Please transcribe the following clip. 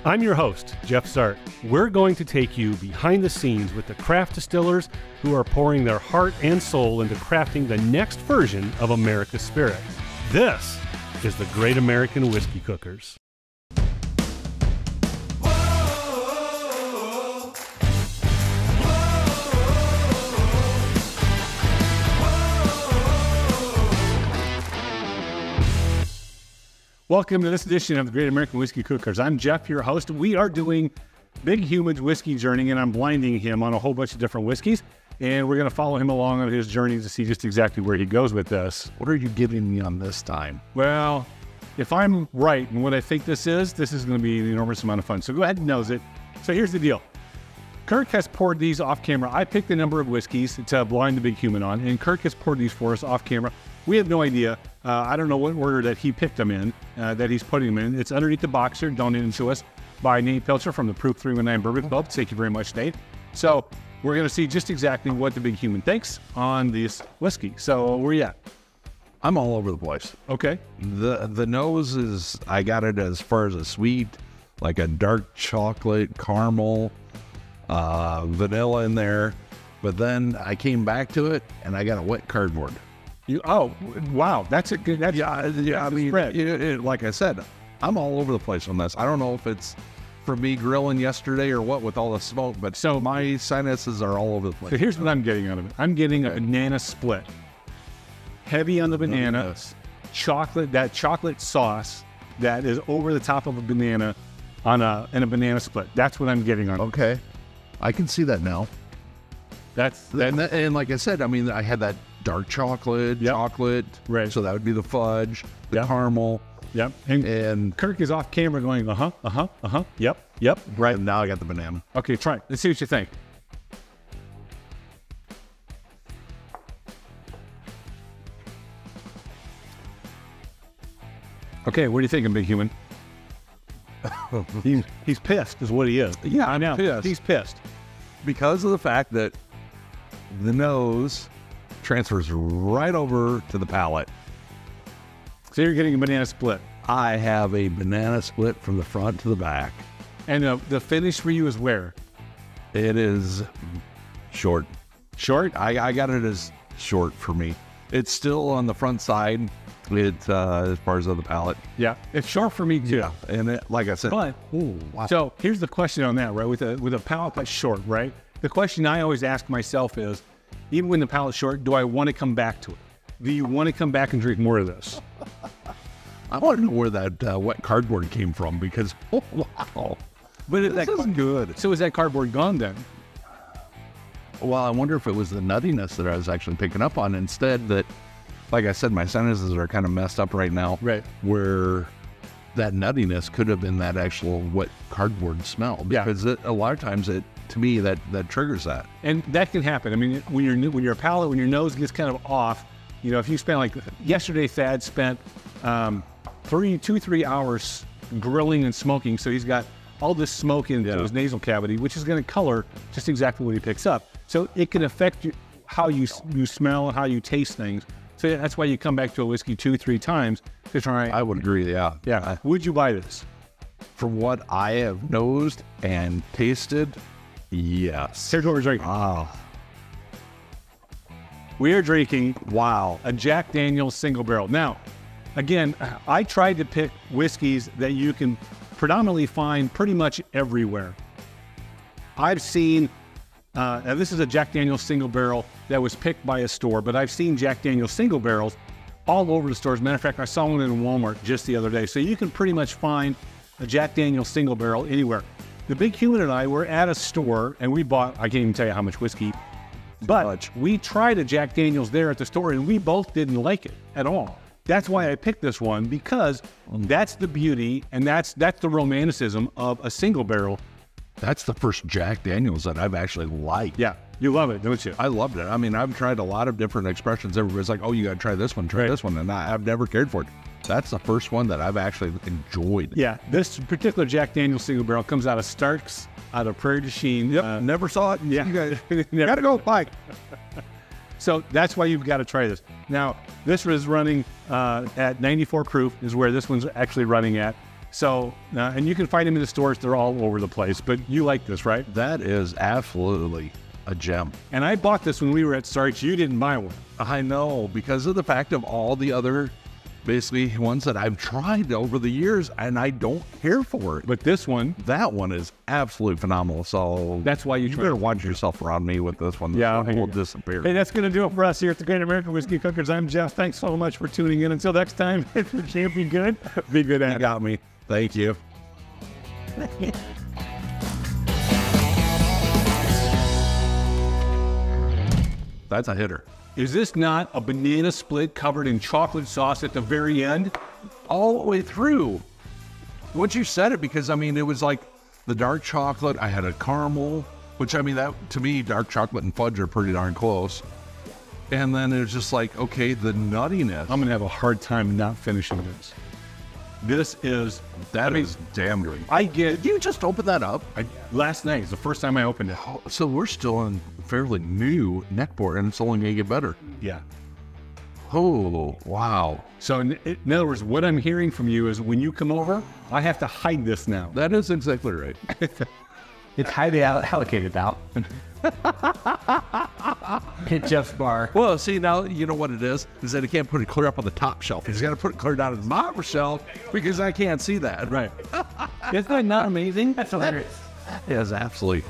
I'm your host, Jeff Sart. We're going to take you behind the scenes with the craft distillers who are pouring their heart and soul into crafting the next version of America's spirit. This is the Great American Whiskey Cookers. Welcome to this edition of the Great American Whiskey Cookers. I'm Jeff, your host. We are doing Big Human's whiskey journey, and I'm blinding him on a whole bunch of different whiskeys, and we're going to follow him along on his journey to see just exactly where he goes with this. What are you giving me on this time? Well, if I'm right in what I think this is going to be an enormous amount of fun. So go ahead and nose it. So here's the deal. Kirk has poured these off camera. I picked a number of whiskeys to blind the Big Human on, and Kirk has poured these for us off camera. We have no idea. I don't know what order that he picked them in, that he's putting them in. It's underneath the box here, donated to us by Nate Pilcher from the Proof 319 Bourbon Club. Thank you very much, Nate. So we're going to see just exactly what the Big Human thinks on this whiskey. So where you at? I'm all over the place. Okay. The nose is, I got it as far as a sweet, like a dark chocolate, caramel, vanilla in there. But then I came back to it and I got a wet cardboard. Oh, wow. That's a good, that's, I mean, like I said, I'm all over the place on this. I don't know if it's for me grilling yesterday or what with all the smoke, but so my sinuses are all over the place. So here's what I'm getting out of it. I'm getting a banana split. Heavy on the banana, chocolate, that chocolate sauce that is over the top of a banana in a banana split. That's what I'm getting on it. Okay. I can see that now. And like I said, I mean, I had that dark chocolate, right? So that would be the fudge, the caramel. Yep. And Kirk is off camera going, yep. Right. And now I got the banana. Okay, try it. Let's see what you think. Okay, what are you thinking, Big Human? He's pissed is what he is. Yeah, I know. Pissed. He's pissed. Because of the fact that the nose transfers right over to the palate. So you're getting a banana split. I have a banana split from the front to the back. And the finish for you is where? It is short. Short? I got it as short for me. It's still on the front side. It's as far as the palate. Yeah, it's short for me too. Yeah, and it, like I said. But, wow. So here's the question on that, right? With a palate that's short, right? The question I always ask myself is, even when the palate's short, do I want to come back to it? Do you want to come back and drink more of this? I want to know where that wet cardboard came from because, wow. But this is good. So is that cardboard gone then? Well, I wonder if it was the nuttiness that I was actually picking up on instead that, like I said, my sinuses are kind of messed up right now. Right. Where that nuttiness could have been that actual wet cardboard smell. Because a lot of times to me, that triggers that. And that can happen. I mean, when your palate, when your nose gets kind of off, you know, if you spend like yesterday, Thad spent 3 hours grilling and smoking. So he's got all this smoke into his nasal cavity, which is going to color just exactly what he picks up. So it can affect how you smell and how you taste things. So that's why you come back to a whiskey 2-3 times to try. I would agree. Yeah. Yeah. Would you buy this? From what I have nosed and tasted, yes. Here's what we're drinking. We are drinking, a Jack Daniel's single barrel. Now, again, I tried to pick whiskeys that you can predominantly find pretty much everywhere. I've seen, now this is a Jack Daniel's single barrel that was picked by a store, but I've seen Jack Daniel's single barrels all over the stores. Matter of fact, I saw one in Walmart just the other day. So you can pretty much find a Jack Daniel's single barrel anywhere. The Big Human and I were at a store and we bought, I can't even tell you how much whiskey, but we tried a Jack Daniel's there at the store and we both didn't like it at all. That's why I picked this one, because that's the beauty and that's the romanticism of a single barrel. That's the first Jack Daniel's that I've actually liked. Yeah, you love it, don't you? I loved it. I mean, I've tried a lot of different expressions. Everybody's like, oh, you got to try this one, this one. And I've never cared for it. That's the first one that I've actually enjoyed. Yeah, this particular Jack Daniel's single barrel comes out of Stark's, out of Prairie du Chien. Yep, never saw it. Yeah. You guys got to go. Bye. So that's why you've got to try this. Now, this was running at 94 proof is where this one's actually running at. So, and you can find them in the stores. They're all over the place, but you like this, right? That is absolutely a gem. And I bought this when we were at Sarge. You didn't buy one. I know, because of the fact of all the other basically ones that I've tried over the years, and I don't care for it. But this one, that one is absolutely phenomenal. So that's why you better watch yourself around me with this one. Yeah, will disappear. Hey, that's going to do it for us here at the Great American Whiskey Cookers. I'm Jeff. Thanks so much for tuning in. Until next time, if you can't be good, be good at it. You got me. Thank you. That's a hitter. Is this not a banana split covered in chocolate sauce at the very end? All the way through. Once you said it, because I mean, it was like the dark chocolate. I had a caramel, which I mean, that to me, dark chocolate and fudge are pretty darn close. And then it was just like, okay, the nuttiness. I'm going to have a hard time not finishing this. This is, That is damn good. Did you just open that up? Last night is the first time I opened it. So we're still on fairly new neckboard, and it's only going to get better. Yeah. Oh, wow. So in other words, what I'm hearing from you is when you come over, I have to hide this now. That is exactly right. It's highly allocated out. Hit Jeff's bar. Well, see, now you know what it is that he can't put it clear up on the top shelf. He's got to put it clear down on the bottom shelf because I can't see that. Right. Isn't that not amazing? That's hilarious. Yes, absolutely.